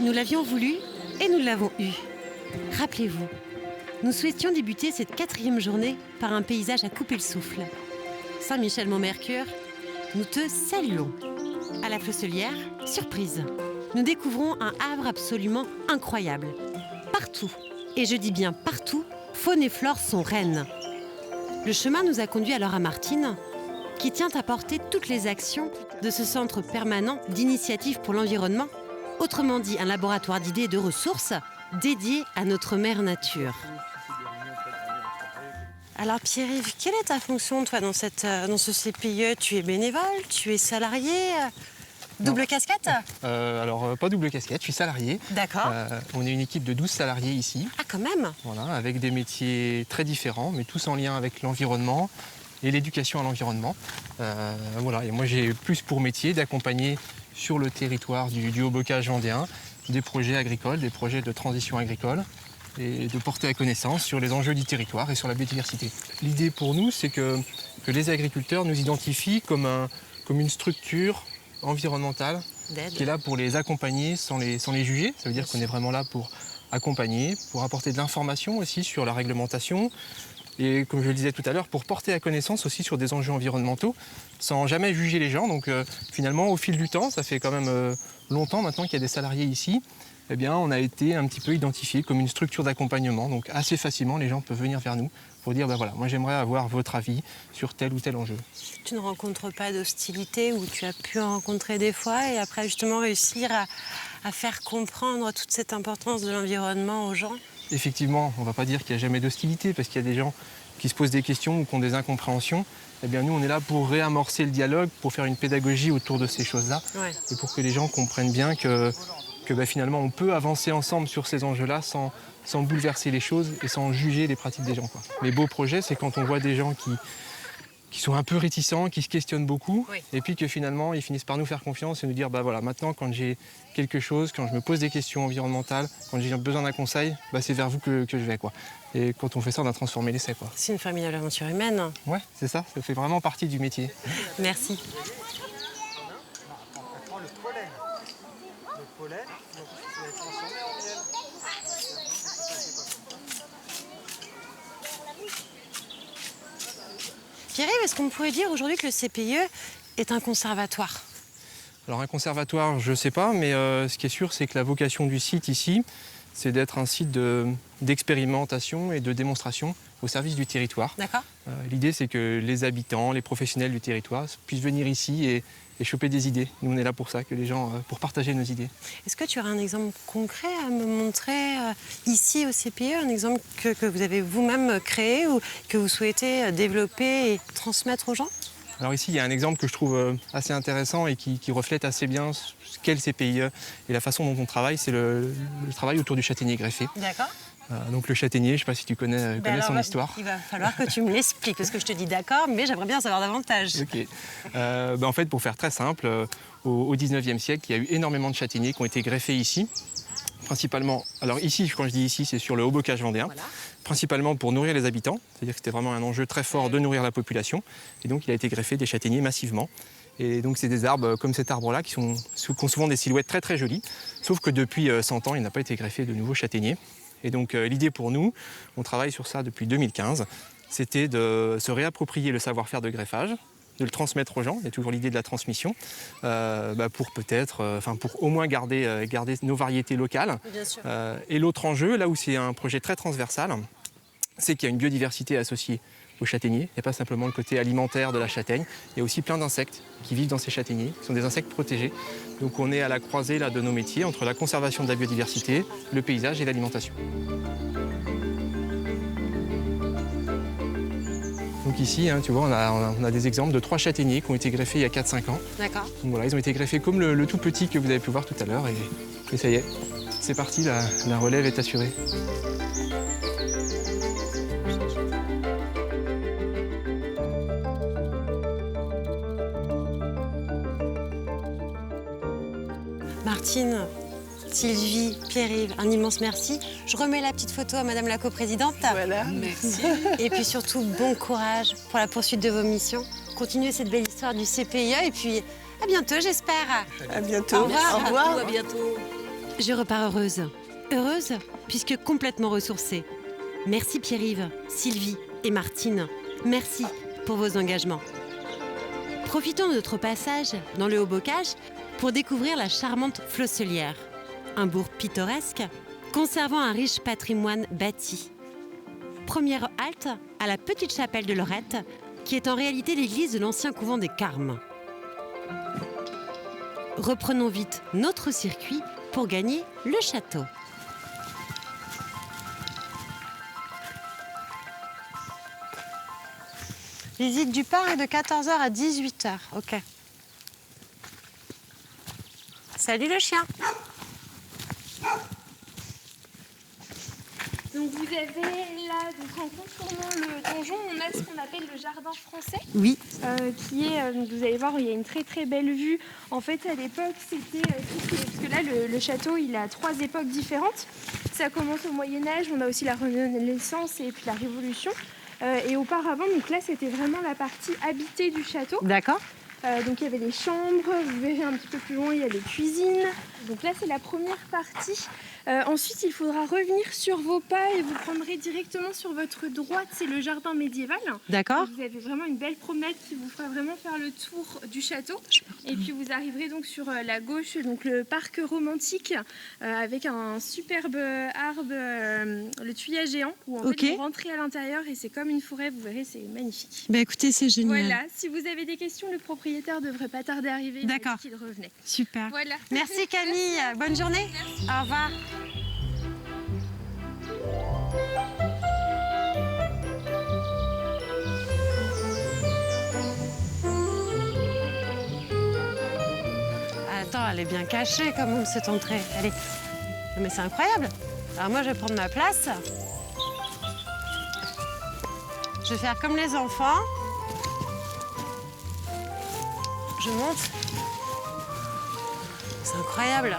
Nous l'avions voulu et nous l'avons eu. Rappelez-vous, nous souhaitions débuter cette 4e journée par un paysage à couper le souffle. Saint-Michel-Mont-Mercure, nous te saluons. À la Flosselière, surprise. Nous découvrons un havre absolument incroyable. Partout, et je dis bien partout, faune et flore sont reines. Le chemin nous a conduits alors à Martine, qui tient à porter toutes les actions de ce centre permanent d'initiative pour l'environnement, autrement dit un laboratoire d'idées et de ressources dédié à notre mère nature. Alors Pierre-Yves, quelle est ta fonction toi dans ce CPIE? Tu es bénévole, tu es salarié, double casquette? Alors pas double casquette, je suis salarié. D'accord. On est une équipe de 12 salariés ici. Ah quand même. Voilà, avec des métiers très différents, mais tous en lien avec l'environnement et l'éducation à l'environnement. Voilà, et moi j'ai plus pour métier d'accompagner sur le territoire du Haut-Bocage vendéen des projets agricoles, des projets de transition agricole et de porter à connaissance sur les enjeux du territoire et sur la biodiversité. L'idée pour nous, c'est que les agriculteurs nous identifient comme une structure environnementale qui est là pour les accompagner sans les juger. Ça veut dire qu'on est vraiment là pour accompagner, pour apporter de l'information aussi sur la réglementation et, comme je le disais tout à l'heure, pour porter à connaissance aussi sur des enjeux environnementaux sans jamais juger les gens. Donc finalement, au fil du temps, ça fait quand même longtemps maintenant qu'il y a des salariés ici, eh bien, on a été un petit peu identifié comme une structure d'accompagnement. Donc assez facilement, les gens peuvent venir vers nous pour dire voilà, moi j'aimerais avoir votre avis sur tel ou tel enjeu. Tu ne rencontres pas d'hostilité ou tu as pu en rencontrer des fois et après justement réussir à faire comprendre toute cette importance de l'environnement aux gens? Effectivement, on ne va pas dire qu'il n'y a jamais d'hostilité parce qu'il y a des gens qui se posent des questions ou qui ont des incompréhensions. Eh bien, nous, on est là pour réamorcer le dialogue, pour faire une pédagogie autour de ces choses-là et pour que les gens comprennent bien que finalement, on peut avancer ensemble sur ces enjeux-là sans bouleverser les choses et sans juger les pratiques des gens, quoi. Les beaux projets, c'est quand on voit des gens qui sont un peu réticents, qui se questionnent beaucoup, et puis que finalement, ils finissent par nous faire confiance et nous dire, voilà, maintenant, quand j'ai quelque chose, quand je me pose des questions environnementales, quand j'ai besoin d'un conseil, c'est vers vous que je vais, quoi. Et quand on fait ça, on a transformé l'essai, quoi. C'est une formidable aventure humaine. Ouais, c'est ça fait vraiment partie du métier. Merci. Pierre-Yves, est-ce qu'on pourrait dire aujourd'hui que le CPIE est un conservatoire? Alors un conservatoire, je ne sais pas, mais ce qui est sûr, c'est que la vocation du site ici, c'est d'être un site d'expérimentation et de démonstration au service du territoire. D'accord. L'idée, c'est que les habitants, les professionnels du territoire puissent venir ici et choper des idées. Nous, on est là pour ça, que les gens, pour partager nos idées. Est-ce que tu aurais un exemple concret à me montrer ici au CPIE, un exemple que vous avez vous-même créé ou que vous souhaitez développer et transmettre aux gens? Alors ici, il y a un exemple que je trouve assez intéressant et qui reflète assez bien ce qu'est le CPIE et la façon dont on travaille, c'est le travail autour du châtaignier greffé. D'accord. Donc le châtaignier, je ne sais pas si tu connais son histoire. Il va falloir que tu me l'expliques, parce que je te dis d'accord, mais j'aimerais bien en savoir davantage. Ok. En fait, pour faire très simple, au 19e siècle, il y a eu énormément de châtaigniers qui ont été greffés ici. Principalement, alors ici, quand je dis ici, c'est sur le Haut-Bocage vendéen, principalement pour nourrir les habitants, c'est-à-dire que c'était vraiment un enjeu très fort de nourrir la population, et donc il a été greffé des châtaigniers massivement. Et donc c'est des arbres comme cet arbre-là qui ont souvent des silhouettes très très jolies, sauf que depuis 100 ans, il n'a pas été greffé de nouveaux châtaigniers. Et donc l'idée pour nous, on travaille sur ça depuis 2015, c'était de se réapproprier le savoir-faire de greffage, de le transmettre aux gens, il y a toujours l'idée de la transmission, pour peut-être, pour au moins garder nos variétés locales. Bien sûr. Et l'autre enjeu, là où c'est un projet très transversal, c'est qu'il y a une biodiversité associée aux châtaigniers. Il n'y a pas simplement le côté alimentaire de la châtaigne, il y a aussi plein d'insectes qui vivent dans ces châtaigniers, qui sont des insectes protégés. Donc on est à la croisée là, de nos métiers, entre la conservation de la biodiversité, le paysage et l'alimentation. Donc ici, tu vois, on a des exemples de 3 châtaigniers qui ont été greffés il y a 4-5 ans. D'accord. Donc voilà, ils ont été greffés comme le tout petit que vous avez pu voir tout à l'heure. Et ça y est, c'est parti, la relève est assurée. Martine, Sylvie, Pierre-Yves, un immense merci. Je remets la petite photo à Madame la coprésidente. Voilà, merci. Et puis surtout, bon courage pour la poursuite de vos missions. Continuez cette belle histoire du CPIE et puis à bientôt, j'espère. À bientôt. Au revoir. Au revoir. À bientôt. Je repars heureuse. Heureuse puisque complètement ressourcée. Merci Pierre-Yves, Sylvie et Martine. Merci pour vos engagements. Profitons de notre passage dans le Haut-Bocage pour découvrir la charmante Flosselière, un bourg pittoresque conservant un riche patrimoine bâti. Première halte à la petite chapelle de Lorette, qui est en réalité l'église de l'ancien couvent des Carmes. Reprenons vite notre circuit pour gagner le château. Visite du parc de 14h à 18h. Ok. Salut le chien. Donc vous avez là, donc en contournant le donjon, on a ce qu'on appelle le jardin français. Oui. Qui est, donc vous allez voir, il y a une très très belle vue. En fait, à l'époque, c'était parce que là, le château, il a 3 époques différentes. Ça commence au Moyen-Âge, on a aussi la Renaissance et puis la Révolution. Et auparavant, donc là, c'était vraiment la partie habitée du château. D'accord. Donc il y avait les chambres, vous verrez un petit peu plus loin, il y a les cuisines. Donc là, c'est la première partie. Ensuite, il faudra revenir sur vos pas et vous prendrez directement sur votre droite, c'est le jardin médiéval. D'accord. Vous avez vraiment une belle promenade qui vous fera vraiment faire le tour du château. Et puis vous arriverez donc sur la gauche, donc le parc romantique avec un superbe arbre, le tuya géant, où en fait vous rentrez à l'intérieur et c'est comme une forêt, vous verrez, c'est magnifique. Bah écoutez, c'est génial. Voilà, si vous avez des questions, le propriétaire devrait pas tarder à arriver. D'accord. Il revenait. Super. Voilà. Merci Camille. Bonne journée. Merci. Au revoir. Attends, elle est bien cachée comme cette entrée. Allez. Non, mais c'est incroyable. Alors moi, je vais prendre ma place. Je vais faire comme les enfants. Je monte. C'est incroyable.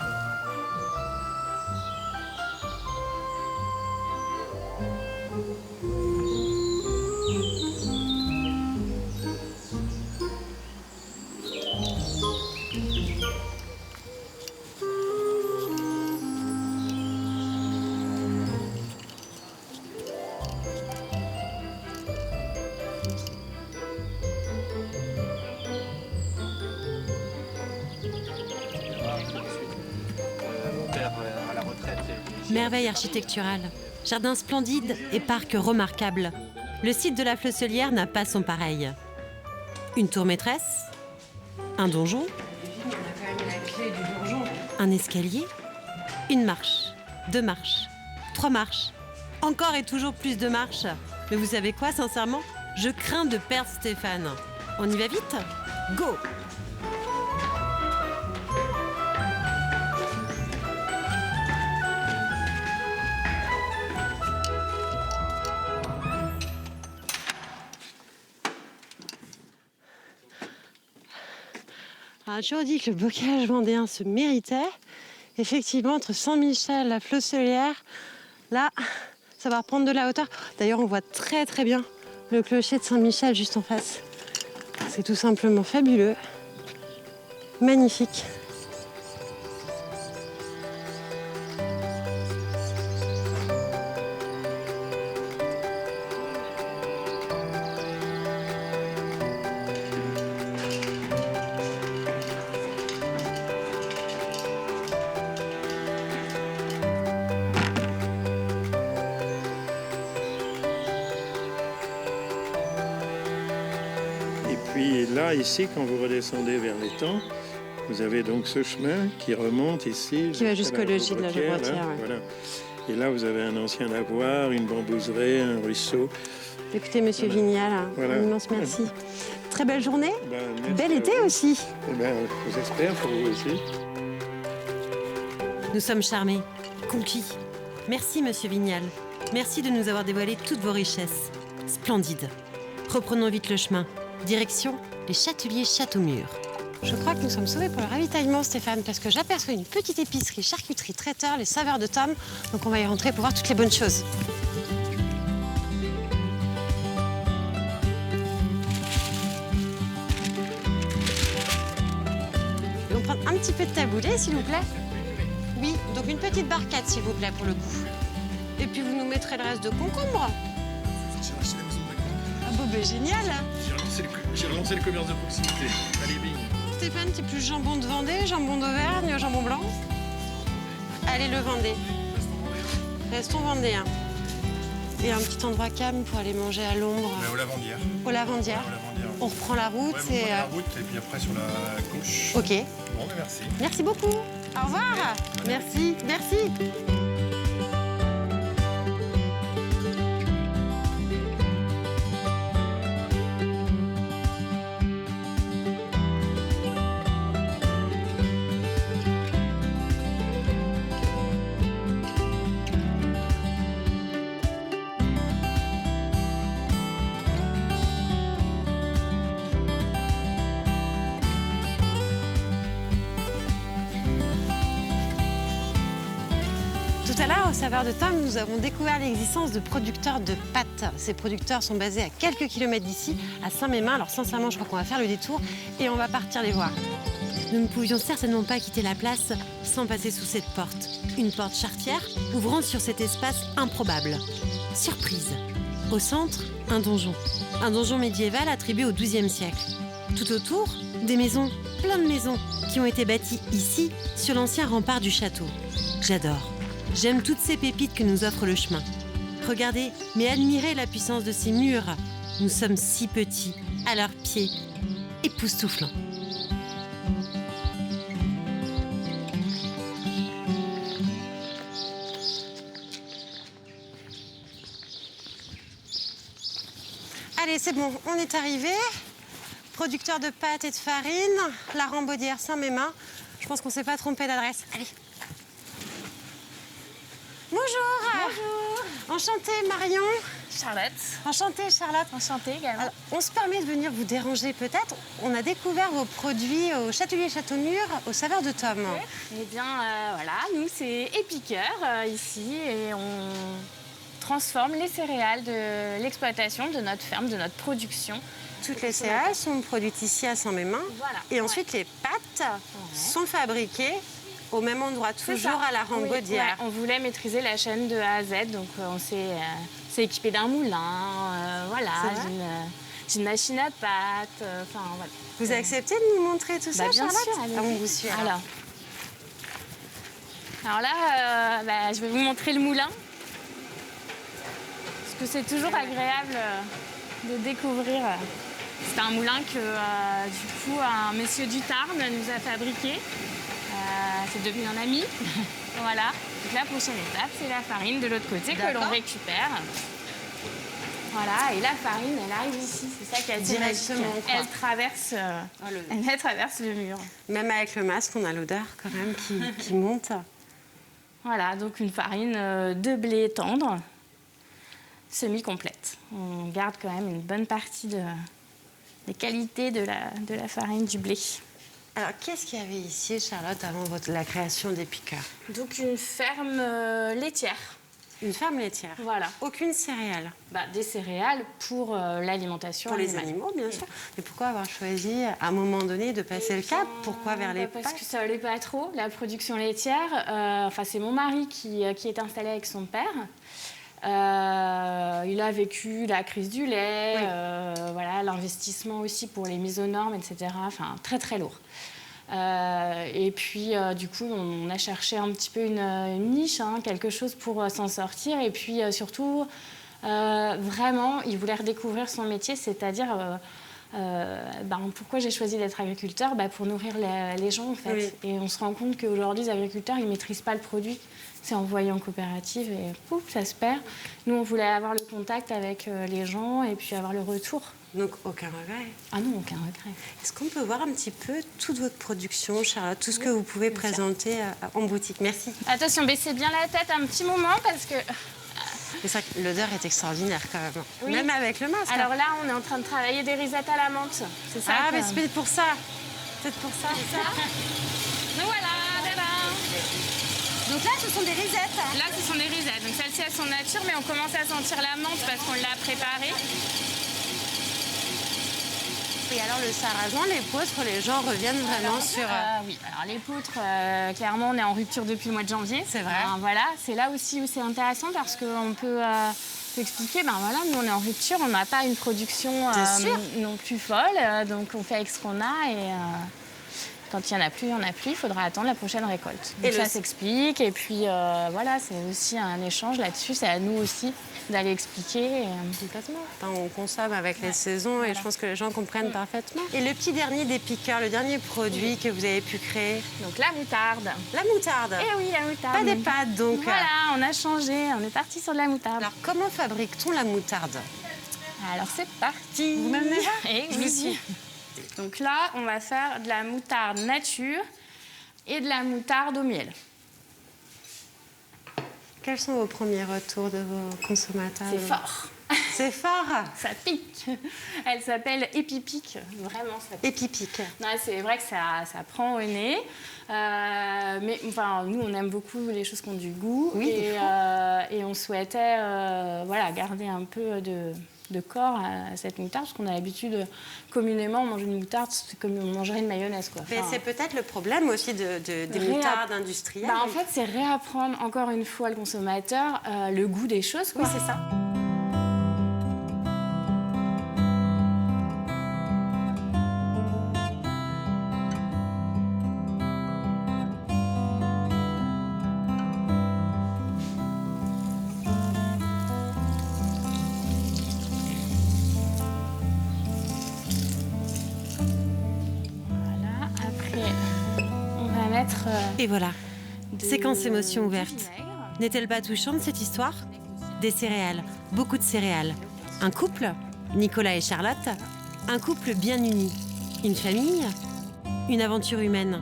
Merveille architecturale, jardin splendide et parc remarquable. Le site de la Flosselière n'a pas son pareil. Une tour maîtresse, un donjon, un escalier, une marche, 2 marches, 3 marches, encore et toujours plus de marches. Mais vous savez quoi, sincèrement? Je crains de perdre Stéphane. On y va vite? Go! On a toujours dit que le bocage vendéen se méritait. Effectivement, entre Saint-Michel, la Flosselière, là, ça va reprendre de la hauteur. D'ailleurs, on voit très très bien le clocher de Saint-Michel juste en face. C'est tout simplement fabuleux. Magnifique. Puis là, ici, quand vous redescendez vers l'étang, vous avez donc ce chemin qui remonte ici. Qui va jusqu'au logis de la Geoffrotière. Ouais. Voilà. Et là, vous avez un ancien lavoir, une bambouserie, un ruisseau. Écoutez, monsieur Vignal, voilà. Un immense merci. Très belle journée. Ben, Bel été aussi. Eh ben, j'espère pour vous aussi. Nous sommes charmés, conquis. Merci, monsieur Vignal. Merci de nous avoir dévoilé toutes vos richesses. Splendide. Reprenons vite le chemin. Direction les Châteliers Châteaumur. Je crois que nous sommes sauvés pour le ravitaillement, Stéphane, parce que j'aperçois une petite épicerie, charcuterie, traiteur, les saveurs de Tom. Donc on va y rentrer pour voir toutes les bonnes choses. On va prendre un petit peu de taboulé, s'il vous plaît. Oui, donc Donc une petite barquette, s'il vous plaît, pour le coup. Et puis vous nous mettrez le reste de concombre. J'ai racheté la maison de Macron. Ah bon, ben génial. J'ai relancé le commerce de proximité. Allez, bing. Stéphane, t'es plus jambon de Vendée, jambon d'Auvergne, jambon blanc? Allez, le Vendée. Restons vendéens. Et un petit endroit calme pour aller manger à l'ombre. Au Lavandière. Au Lavandière. Au Lavandière. On reprend la route Ouais, vous prenez la route et puis après sur la gauche. Ok. Bon, ben merci. Merci beaucoup. Au revoir. Merci, merci. Tout à l'heure, au Saveur de Tom, nous avons découvert l'existence de producteurs de pâtes. Ces producteurs sont basés à quelques kilomètres d'ici, à Saint-Mémin. Alors sincèrement, je crois qu'on va faire le détour et on va partir les voir. Nous ne pouvions certainement pas quitter la place sans passer sous cette porte. Une porte charretière ouvrant sur cet espace improbable. Surprise. Au centre, un donjon. Un donjon médiéval attribué au XIIe siècle. Tout autour, des maisons, plein de maisons, qui ont été bâties ici, sur l'ancien rempart du château. J'adore. J'aime toutes ces pépites que nous offre le chemin. Regardez, mais admirez la puissance de ces murs. Nous sommes si petits, à leurs pieds, époustouflants. Allez, c'est bon, on est arrivé. Producteur de pâtes et de farine, la Rambaudière Saint-Mémin. Je pense qu'on ne s'est pas trompé d'adresse. Allez. Bonjour. Bonjour. Enchantée Marion. Charlotte. Enchantée Charlotte. Enchantée également. Alors, on se permet de venir vous déranger peut-être. On a découvert vos produits au Châtelier Châteaumur, au Saveur de Tom. Eh bien, voilà, nous, c'est Épicœur ici et on transforme les céréales de l'exploitation de notre ferme, de notre production. Toutes les céréales sont produites ici à Saint-Mémin. Voilà. Et ensuite, les pâtes sont fabriquées au même endroit, toujours à la Rambaudière. Oui, on voulait maîtriser la chaîne de A à Z, donc on s'est équipé d'un moulin, voilà, d'une machine à pâtes, enfin voilà. Vous acceptez de nous montrer tout ça, bien Charlotte? sûr, allez-y. Ah, on vous suit. Alors là, je vais vous montrer le moulin, parce que c'est toujours agréable de découvrir. C'est un moulin que, du coup, un monsieur du Tarn nous a fabriqué. C'est devenu un ami. Voilà. Donc la prochaine étape, c'est la farine de l'autre côté que l'on récupère. Voilà. Et la farine, elle arrive ici. C'est ça qui est directement. Elle traverse le mur. Même avec le masque, on a l'odeur quand même qui monte. Voilà. Donc une farine de blé tendre, semi-complète. On garde quand même une bonne partie des qualités de la farine du blé. Alors, qu'est-ce qu'il y avait ici, Charlotte, avant la création d'Épicœur? Donc une ferme laitière. Une ferme laitière. Voilà. Aucune céréale. Des céréales pour l'alimentation Pour les animale. animaux, bien sûr. Mais pourquoi avoir choisi, à un moment donné, de passer le cap? Pourquoi vers les Parce pâtes? que ça allait pas trop, la production laitière. C'est mon mari qui est installé avec son père. Il a vécu la crise du lait, voilà, l'investissement aussi pour les mises aux normes, etc. Enfin, très, très lourd. Et puis, du coup, on a cherché un petit peu une niche, quelque chose pour s'en sortir. Et puis, surtout, vraiment, il voulait redécouvrir son métier, c'est-à-dire... pourquoi j'ai choisi d'être agriculteur? Pour nourrir les gens, en fait. Oui. Et on se rend compte qu'aujourd'hui, les agriculteurs, ils ne maîtrisent pas le produit. C'est envoyé en coopérative et pouf, ça se perd. Nous, on voulait avoir le contact avec les gens et puis avoir le retour. Donc, aucun regret? Ah non, aucun regret. Est-ce qu'on peut voir un petit peu toute votre production, Charlotte, tout ce que vous pouvez présenter en boutique? Merci. Attention, baissez bien la tête un petit moment parce que... C'est ça, l'odeur est extraordinaire quand même. Oui. Même avec le masque. Alors là, on est en train de travailler des risettes à la menthe. C'est ça. Ah, mais c'est peut-être pour ça. Peut-être pour ça. Donc voilà, Donc là, ce sont des risettes. Là, ce sont des risettes. Donc celle-ci, elles sont nature, mais on commence à sentir la menthe parce qu'on l'a préparée. Et alors le sarrasin, l'épeautre, les gens reviennent vraiment sur... Oui, alors l'épeautre, clairement, on est en rupture depuis le mois de janvier. C'est vrai. Voilà, c'est là aussi où c'est intéressant parce qu'on peut expliquer, voilà, nous on est en rupture, on n'a pas une production non plus folle, donc on fait avec ce qu'on a et... Quand il n'y en a plus, il faudra attendre la prochaine récolte. Donc ça s'explique et puis voilà, c'est aussi un échange là-dessus. C'est à nous aussi d'aller expliquer. Complètement. On consomme avec les saisons et je pense que les gens comprennent parfaitement. Et le petit dernier des piqueurs, le dernier produit que vous avez pu créer? Donc la moutarde. La moutarde. Eh oui, la moutarde. Pas des pâtes donc. Voilà, on a changé, on est parti sur de la moutarde. Alors comment fabrique-t-on la moutarde? Alors c'est parti. Vous m'amenez là? Eh oui. Donc là, on va faire de la moutarde nature et de la moutarde au miel. Quels sont vos premiers retours de vos consommateurs? C'est fort. C'est fort. Ça pique. Elle s'appelle Epipic. Vraiment, ça pique. Epipic. C'est vrai que ça prend au nez. Mais enfin, nous, on aime beaucoup les choses qui ont du goût. Oui, et on souhaitait garder un peu de corps à cette moutarde, parce qu'on a l'habitude communément manger une moutarde, c'est comme on mangerait une mayonnaise, quoi. Mais c'est peut-être le problème aussi des moutardes industrielles. En fait, c'est réapprendre encore une fois le consommateur le goût des choses, quoi. Oui, c'est ça. Et voilà, séquence émotion ouverte. N'est-elle pas touchante cette histoire? Des céréales, beaucoup de céréales. Un couple, Nicolas et Charlotte. Un couple bien uni. Une famille. Une aventure humaine.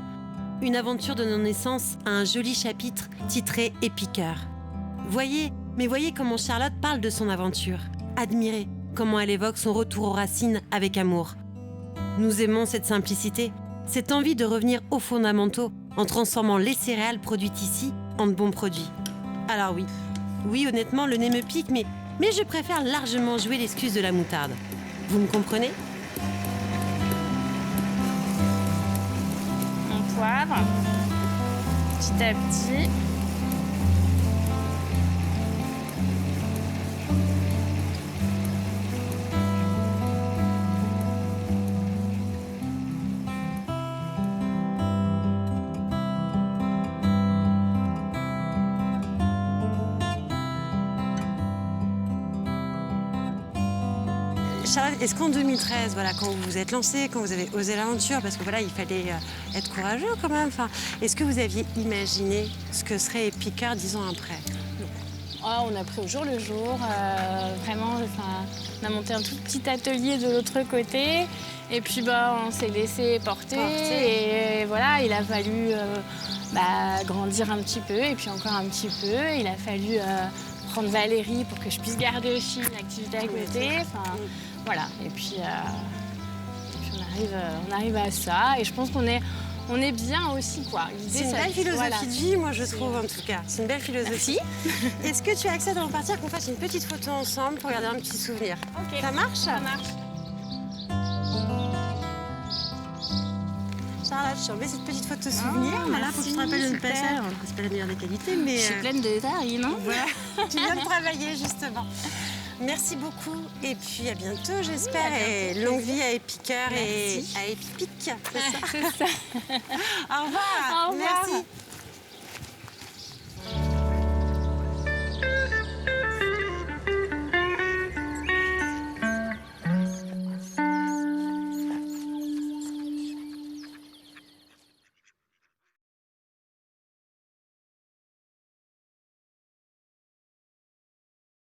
Une aventure donnant naissance à un joli chapitre titré Épiqueur. Voyez comment Charlotte parle de son aventure. Admirez comment elle évoque son retour aux racines avec amour. Nous aimons cette simplicité, cette envie de revenir aux fondamentaux en transformant les céréales produites ici en de bons produits. Alors oui, honnêtement, le nez me pique, mais je préfère largement jouer l'excuse de la moutarde. Vous me comprenez? On poivre, petit à petit. Charlotte, est-ce qu'en 2013, quand vous vous êtes lancée, quand vous avez osé l'aventure, parce que il fallait être courageux quand même, est-ce que vous aviez imaginé ce que serait Épiqueur 10 ans après? On a pris au jour le jour. Vraiment, on a monté un tout petit atelier de l'autre côté. Et puis, on s'est laissé porter. Et voilà, il a fallu grandir un petit peu. Et puis encore un petit peu. Il a fallu prendre Valérie pour que je puisse garder aussi une activité à côté. Voilà. Et puis on arrive à ça. Et je pense qu'on est bien aussi, quoi. C'est une belle philosophie de vie, moi, je trouve, en tout cas. C'est une belle philosophie. Est-ce que tu accèdes à repartir, qu'on fasse une petite photo ensemble pour garder un petit souvenir? Ok. Ça marche? Ça marche. Charlotte, je remets cette petite photo souvenir. Voilà, pour que tu te rappelles de le passage. C'est pas la meilleure des qualités, mais... Je suis pleine de détails, non? Voilà, tu viens de travailler, justement. Merci beaucoup et puis à bientôt, j'espère. Et longue vie à Épiqueur et à Epipic, c'est ça? C'est ça. Au revoir. Au revoir. Merci.